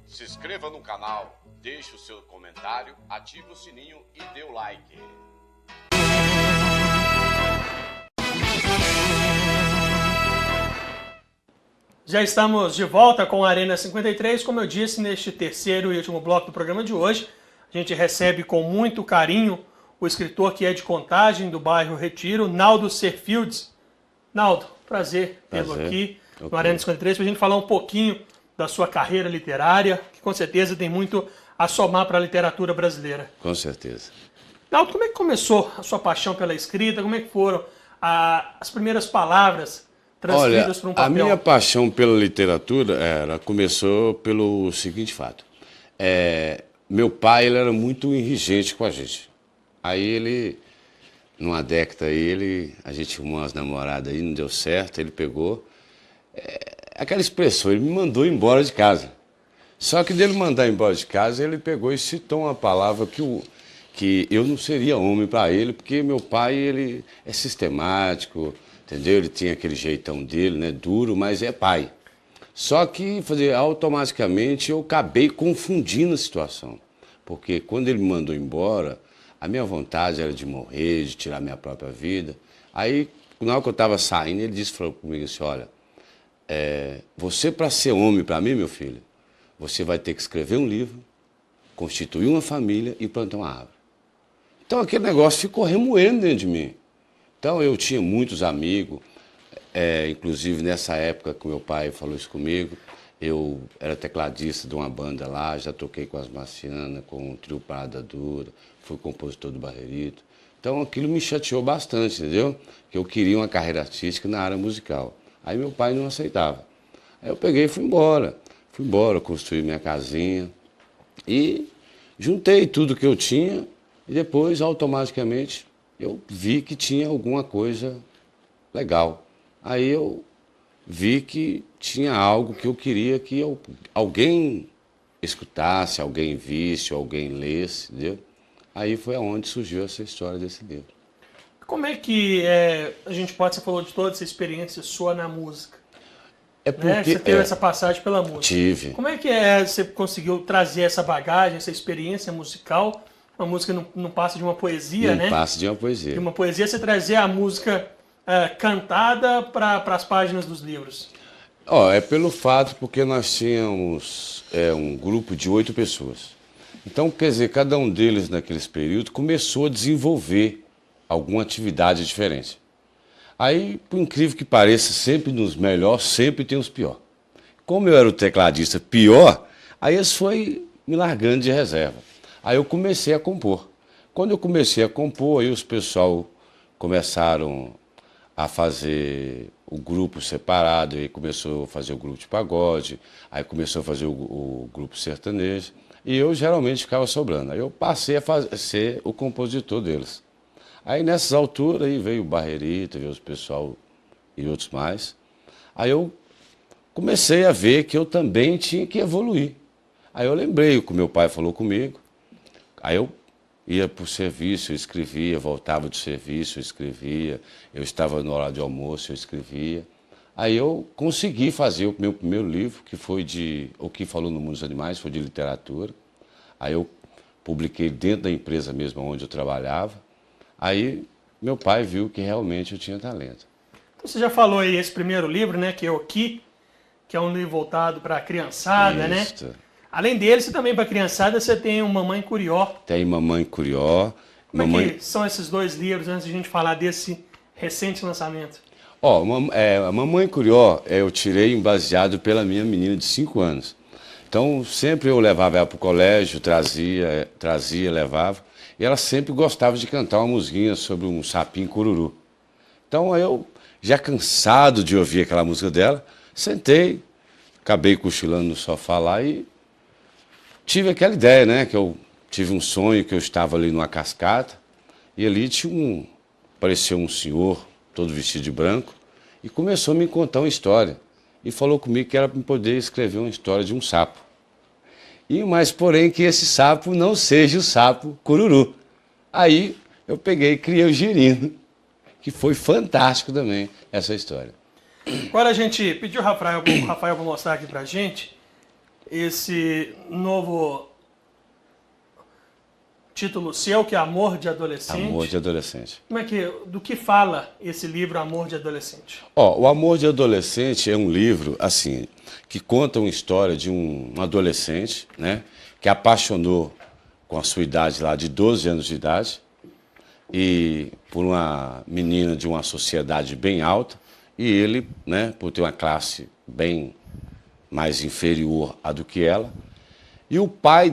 Se inscreva no canal, deixe o seu comentário, ative o sininho e dê o like. Já estamos de volta com a Arena 53. Como eu disse, neste terceiro e último bloco do programa de hoje, a gente recebe com muito carinho o escritor que é de Contagem, do bairro Retiro, Naldo Serfields. Naldo, prazer tê-lo aqui no Arena 53 para a gente falar um pouquinho da sua carreira literária, que com certeza tem muito a somar para a literatura brasileira. Com certeza. Naldo, como é que começou a sua paixão pela escrita? Como é que foram as primeiras palavras transferidas para um papel? A minha paixão pela literatura começou pelo seguinte fato. Meu pai ele era muito exigente com a gente. Aí ele, numa década aí, a gente arrumou umas namoradas aí, não deu certo, ele pegou. Aquela expressão, ele me mandou embora de casa. Só que dele mandar embora de casa, ele pegou e citou uma palavra que eu não seria homem para ele, porque meu pai ele é sistemático, entendeu? Ele tinha aquele jeitão dele, né, duro, mas é pai. Só que automaticamente eu acabei confundindo a situação, porque quando ele me mandou embora, a minha vontade era de morrer, de tirar minha própria vida. Aí, na hora que eu estava saindo, ele falou comigo assim, olha, você para ser homem para mim, meu filho, você vai ter que escrever um livro, constituir uma família e plantar uma árvore. Então aquele negócio ficou remoendo dentro de mim. Então eu tinha muitos amigos, inclusive nessa época que meu pai falou isso comigo, eu era tecladista de uma banda lá, já toquei com as Marcianas, com o Trio Parada Dura, fui compositor do Barrerito. Então aquilo me chateou bastante, entendeu? Que eu queria uma carreira artística na área musical. Aí meu pai não aceitava. Aí eu peguei e fui embora. Fui embora, construí minha casinha e juntei tudo que eu tinha e depois, automaticamente, eu vi que tinha alguma coisa legal. Aí eu vi que tinha algo que eu queria que alguém escutasse, alguém visse, alguém lesse, entendeu? Aí foi aonde surgiu essa história desse livro. Como é que a gente você falou de toda essa experiência sua na música? Porque você teve essa passagem pela música. Tive. Como é que você conseguiu trazer essa bagagem, essa experiência musical? Uma música não passa de uma poesia, né? Não passa de uma poesia. De uma poesia, você trazer a música cantada para as páginas dos livros. É pelo fato porque nós tínhamos um grupo de 8 pessoas. Então, quer dizer, cada um deles naqueles períodos começou a desenvolver alguma atividade diferente. Aí, por incrível que pareça, sempre nos melhores, sempre tem os piores. Como eu era o tecladista pior, aí eles foi me largando de reserva. Aí eu comecei a compor. Quando eu comecei a compor, aí os pessoal começaram a fazer o grupo separado, aí começou a fazer o grupo de pagode, aí começou a fazer o grupo sertanejo, e eu geralmente ficava sobrando. Aí eu passei a ser o compositor deles. Aí nessas alturas aí veio o Barrerito, veio os pessoal e outros mais. Aí eu comecei a ver que eu também tinha que evoluir. Aí eu lembrei o que meu pai falou comigo. Aí eu ia para o serviço, eu escrevia, voltava do serviço, eu escrevia. Eu estava no horário de almoço, eu escrevia. Aí eu consegui fazer o meu primeiro livro, que foi O que Falou no Mundo dos Animais, foi de literatura. Aí eu publiquei dentro da empresa mesmo onde eu trabalhava. Aí meu pai viu que realmente eu tinha talento. Então, você já falou aí esse primeiro livro, né, que é O Que é um livro voltado para a criançada, Isso. né? Além dele, também para a criançada, você tem o Mamãe Curió. Tem Mamãe Curió. Como é que são esses dois livros, antes de a gente falar desse recente lançamento? A Mamãe Curió eu tirei baseado pela minha menina de 5 anos. Então sempre eu levava ela para o colégio, trazia, levava. E ela sempre gostava de cantar uma musiquinha sobre um sapinho cururu. Então eu, já cansado de ouvir aquela música dela, sentei, acabei cochilando no sofá lá e tive aquela ideia, né? Que eu tive um sonho que eu estava ali numa cascata e ali apareceu um senhor todo vestido de branco e começou a me contar uma história. E falou comigo que era para poder escrever uma história de um sapo. Mas porém que esse sapo não seja o sapo cururu. Aí eu peguei e criei o Girino, que foi fantástico também essa história. Agora a gente pediu o Rafael para mostrar aqui pra gente esse novo título seu, que é Amor de Adolescente. Amor de Adolescente. Do que fala esse livro, Amor de Adolescente? O Amor de Adolescente é um livro, assim, que conta uma história de um adolescente, né, que apaixonou com a sua idade lá, de 12 anos de idade, e por uma menina de uma sociedade bem alta, e ele, né, por ter uma classe bem mais inferior à do que ela, e o pai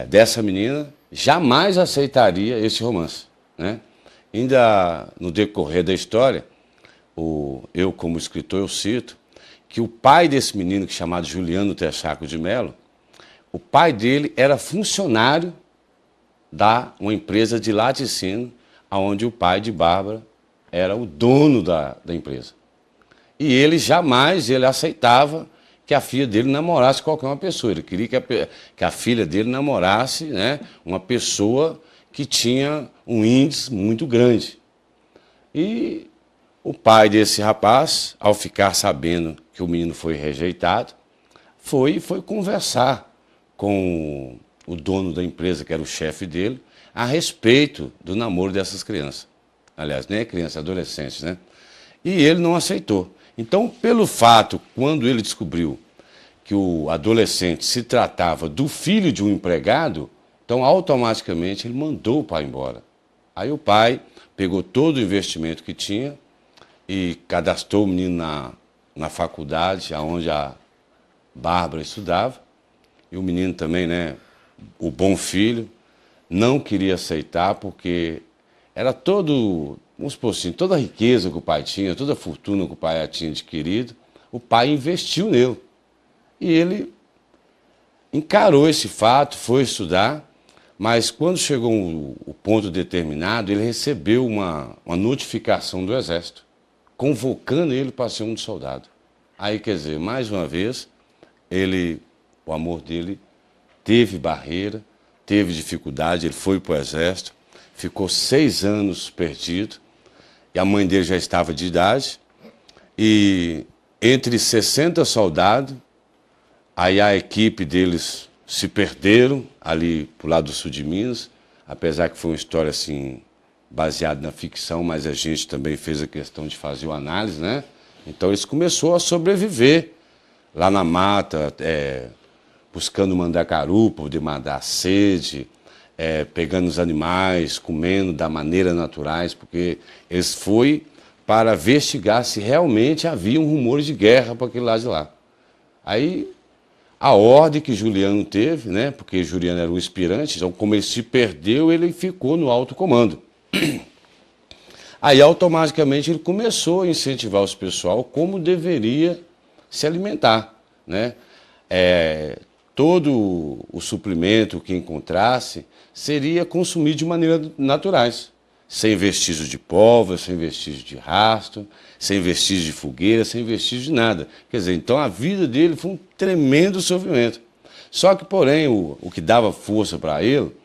dessa menina jamais aceitaria esse romance, né? Ainda no decorrer da história, eu como escritor, eu cito que o pai desse menino, que é chamado Juliano Texaco de Mello, o pai dele era funcionário uma empresa de laticínio, onde o pai de Bárbara era o dono da empresa. E ele jamais aceitava que a filha dele namorasse qualquer uma pessoa. Ele queria que a filha dele namorasse, né, uma pessoa que tinha um índice muito grande. E o pai desse rapaz, ao ficar sabendo que o menino foi rejeitado, foi conversar com o dono da empresa, que era o chefe dele, a respeito do namoro dessas crianças. Aliás, nem é criança, é adolescente, né? E ele não aceitou. Então, pelo fato, quando ele descobriu que o adolescente se tratava do filho de um empregado, então automaticamente ele mandou o pai embora. Aí o pai pegou todo o investimento que tinha e cadastrou o menino na faculdade, onde a Bárbara estudava, e o menino também, né, o bom filho, não queria aceitar porque era vamos supor assim, toda a riqueza que o pai tinha, toda a fortuna que o pai tinha adquirido, o pai investiu nele. E ele encarou esse fato, foi estudar, mas quando chegou o ponto determinado, ele recebeu uma notificação do Exército, convocando ele para ser um soldado. Aí, quer dizer, mais uma vez, o amor dele teve barreira, teve dificuldade, ele foi para o Exército, ficou 6 anos perdido, e a mãe dele já estava de idade, e entre 60 soldados, aí a equipe deles se perderam ali para o lado do sul de Minas, apesar que foi uma história assim, baseada na ficção, mas a gente também fez a questão de fazer uma análise, né? Então eles começaram a sobreviver lá na mata, buscando mandacaru para poder matar a sede, pegando os animais, comendo da maneira naturais, porque eles foram para investigar se realmente havia um rumor de guerra para aquele lado de lá. Aí a ordem que Juliano teve, né, porque Juliano era um aspirante, então como ele se perdeu, ele ficou no alto comando. Aí automaticamente ele começou a incentivar os pessoal como deveria se alimentar, né? Todo o suplemento que encontrasse seria consumido de maneiras naturais, sem vestígio de pólvora, sem vestígio de rastro, sem vestígio de fogueira, sem vestígio de nada. Quer dizer, então a vida dele foi um tremendo sofrimento. Só que, porém, o que dava força para ele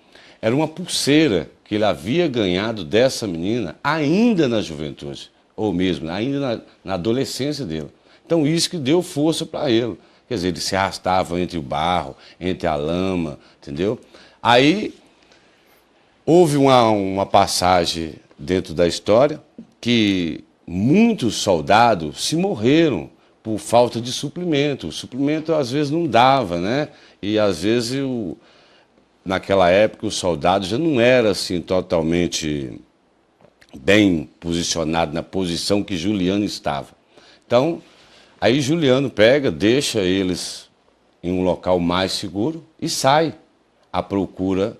era uma pulseira que ele havia ganhado dessa menina ainda na juventude, ou mesmo ainda na adolescência dele. Então isso que deu força para ele. Quer dizer, ele se arrastava entre o barro, entre a lama, entendeu? Aí houve uma passagem dentro da história que muitos soldados se morreram por falta de suplemento. O suplemento às vezes não dava, né? E às vezes, naquela época, o soldado já não era assim totalmente bem posicionado na posição que Juliano estava. Então, aí Juliano deixa eles em um local mais seguro e sai à procura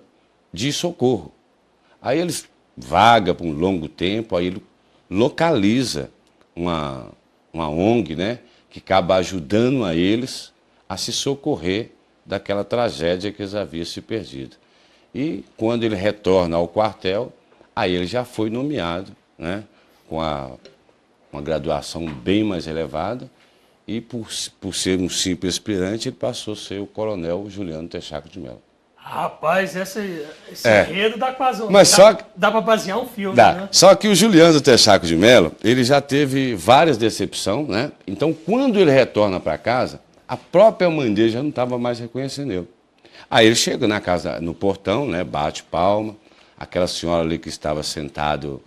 de socorro. Aí eles vagam por um longo tempo, aí ele localiza uma ONG, né, que acaba ajudando a eles a se socorrer daquela tragédia que eles haviam se perdido. E quando ele retorna ao quartel, aí ele já foi nomeado, né, com uma graduação bem mais elevada, e por ser um simples aspirante, ele passou a ser o coronel Juliano Texaco de Mello. Rapaz, esse enredo dá quase dá para basear um filme, né? Só que o Juliano Texaco de Mello, ele já teve várias decepções, né? Então, quando ele retorna para casa, A própria mãe dele já não estava mais reconhecendo ele. Aí ele chega na casa, no portão, né, bate palma, aquela senhora ali que estava sentado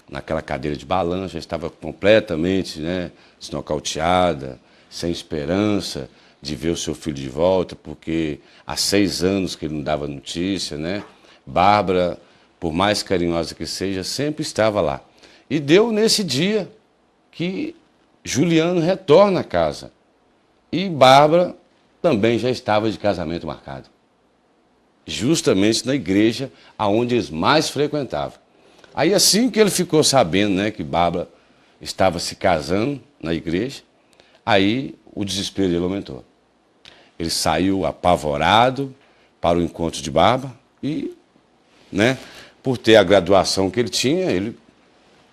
naquela cadeira de balanço, já estava completamente, né, desnocauteada, sem esperança de ver o seu filho de volta, porque há 6 anos que ele não dava notícia, né? Bárbara, por mais carinhosa que seja, sempre estava lá. E deu nesse dia que Juliano retorna à casa. E Bárbara também já estava de casamento marcado. Justamente na igreja aonde eles mais frequentavam. Aí assim que ele ficou sabendo, né, que Bárbara estava se casando na igreja, aí o desespero dele aumentou. Ele saiu apavorado para o encontro de Bárbara e, né, por ter a graduação que ele tinha, ele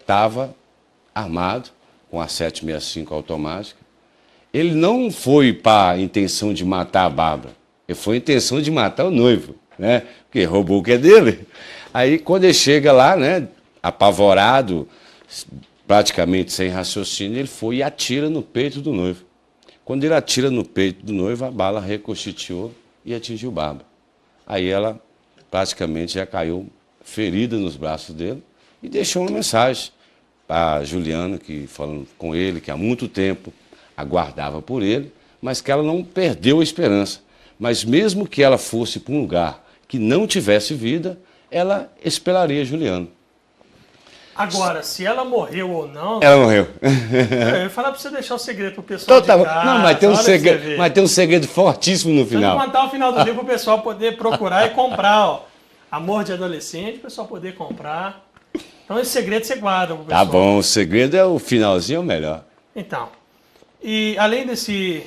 estava armado com a 765 automática. Ele não foi para a intenção de matar a Bárbara, ele foi a intenção de matar o noivo, né, porque roubou o que é dele. Aí quando ele chega lá, né, apavorado, praticamente sem raciocínio, ele foi e atira no peito do noivo. Quando ele atira no peito do noivo, a bala ricocheteou e atingiu Bárbara. Aí ela praticamente já caiu ferida nos braços dele e deixou uma mensagem para Juliana, que falando com ele, que há muito tempo aguardava por ele, mas que ela não perdeu a esperança. Mas mesmo que ela fosse para um lugar que não tivesse vida, ela esperaria Juliano. Agora, se ela morreu ou não... Ela morreu. Eu ia falar para você deixar o segredo pro pessoal Então, de casa. não, mas tem um segredo fortíssimo no final. Vamos contar o final do livro para o pessoal poder procurar e comprar. Ó. Amor de Adolescente, o pessoal poder comprar. Então esse segredo você guarda pro pessoal. Tá bom, o segredo é o finalzinho, é o melhor. Então, e além desse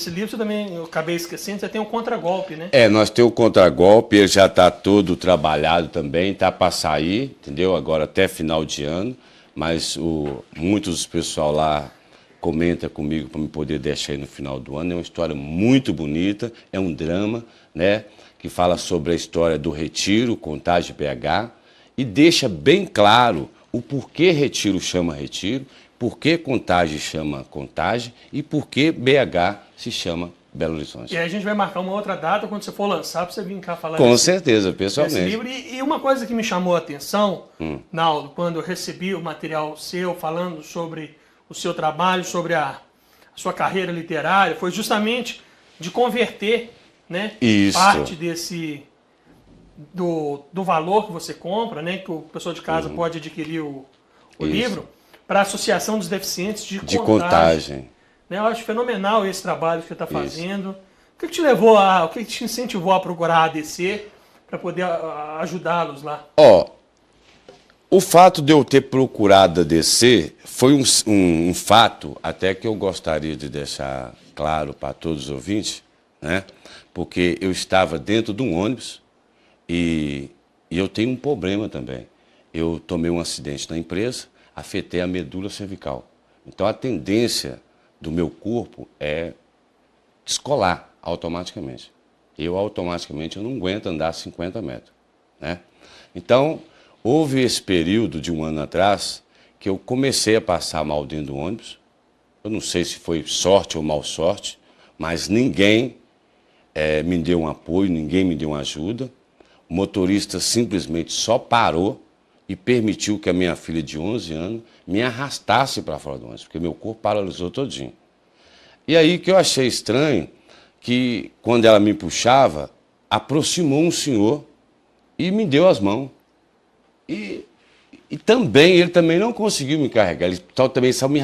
livro, você também, eu acabei esquecendo, você tem um contragolpe, né? Nós temos o contragolpe, ele já está todo trabalhado também, está para sair, entendeu? Agora até final de ano, mas muitos do pessoal lá comenta comigo para me poder deixar aí no final do ano. É uma história muito bonita, é um drama, né? Que fala sobre a história do Retiro, Contagem BH, e deixa bem claro o porquê Retiro chama Retiro, por que Contagem chama Contagem e por que BH se chama Belo Horizonte. E aí a gente vai marcar uma outra data quando você for lançar para você vir cá falar Com certeza, pessoalmente. desse livro. E uma coisa que me chamou a atenção, Naldo, quando eu recebi o material seu falando sobre o seu trabalho, sobre a sua carreira literária, foi justamente de converter, né, parte do valor que você compra, né, que o pessoal de casa pode adquirir o livro, para a Associação dos Deficientes de Contagem. Né, eu acho fenomenal esse trabalho que você está fazendo. O que te levou o que te incentivou a procurar a ADC para poder ajudá-los lá? O fato de eu ter procurado a ADC foi um fato até que eu gostaria de deixar claro para todos os ouvintes, né? Porque eu estava dentro de um ônibus e eu tenho um problema também. Eu tomei um acidente na empresa, afetei a medula cervical. Então a tendência do meu corpo é descolar automaticamente. Eu automaticamente não aguento andar 50 metros, né? Então houve esse período de um ano atrás que eu comecei a passar mal dentro do ônibus. Eu não sei se foi sorte ou mal sorte, mas ninguém me deu um apoio, ninguém me deu uma ajuda. O motorista simplesmente só parou e permitiu que a minha filha de 11 anos me arrastasse para fora do ônibus, porque meu corpo paralisou todinho. E aí que eu achei estranho que, quando ela me puxava, aproximou um senhor e me deu as mãos. E ele também não conseguiu me carregar, ele também saiu me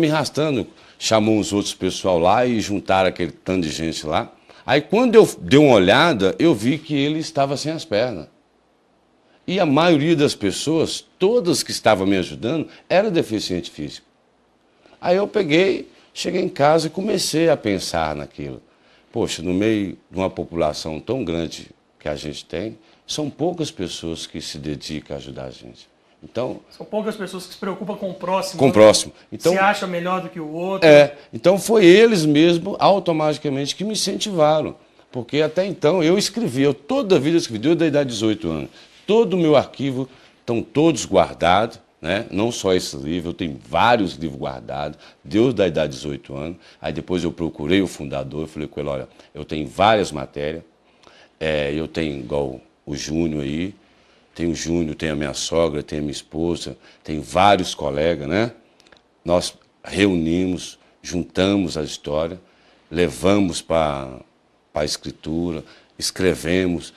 arrastando. Chamou uns outros pessoal lá e juntaram aquele tanto de gente lá. Aí quando eu dei uma olhada, eu vi que ele estava sem as pernas. E a maioria das pessoas, todas que estavam me ajudando, era deficiente físico. Aí eu cheguei em casa e comecei a pensar naquilo. Poxa, no meio de uma população tão grande que a gente tem, são poucas pessoas que se dedicam a ajudar a gente. Então, são poucas pessoas que se preocupam com o próximo. Com o próximo. Então, se acha melhor do que o outro. Então foi eles mesmo, automaticamente, que me incentivaram. Porque até então eu toda a vida escrevi, desde a idade de 18 anos. Todo o meu arquivo estão todos guardados, né? Não só esse livro, eu tenho vários livros guardados, desde a idade de 18 anos. Aí depois eu procurei o fundador, falei com ele, olha, eu tenho várias matérias, eu tenho igual o Júnior aí, tem o Júnior, tem a minha sogra, tem a minha esposa, tem vários colegas, né? Nós reunimos, juntamos a história, levamos para a escritura, escrevemos,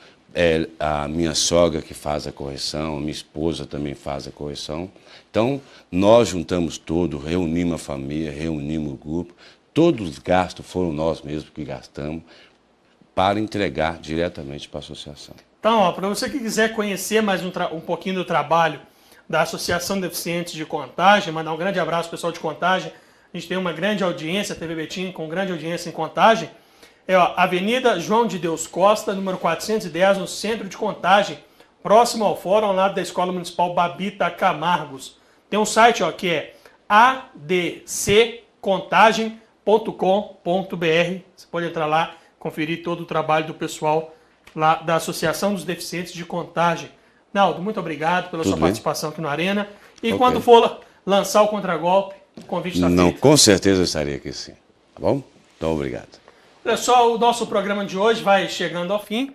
a minha sogra que faz a correção, a minha esposa também faz a correção. Então, nós juntamos tudo, reunimos a família, reunimos o grupo, todos os gastos foram nós mesmos que gastamos para entregar diretamente para a associação. Então, para você que quiser conhecer mais um pouquinho do trabalho da Associação de Deficientes de Contagem, mandar um grande abraço ao pessoal de Contagem. A gente tem uma grande audiência, a TV Betim, com grande audiência em Contagem. Avenida João de Deus Costa, número 410, no centro de Contagem, próximo ao fórum, ao lado da Escola Municipal Babita Camargos. Tem um site que é adccontagem.com.br. Você pode entrar lá, conferir todo o trabalho do pessoal lá da Associação dos Deficientes de Contagem. Naldo, muito obrigado pela sua participação aqui no Arena. E quando for lançar o contragolpe, o convite está feito. Não, com certeza eu estarei aqui sim. Tá bom? Então, obrigado. Olha só, o nosso programa de hoje vai chegando ao fim.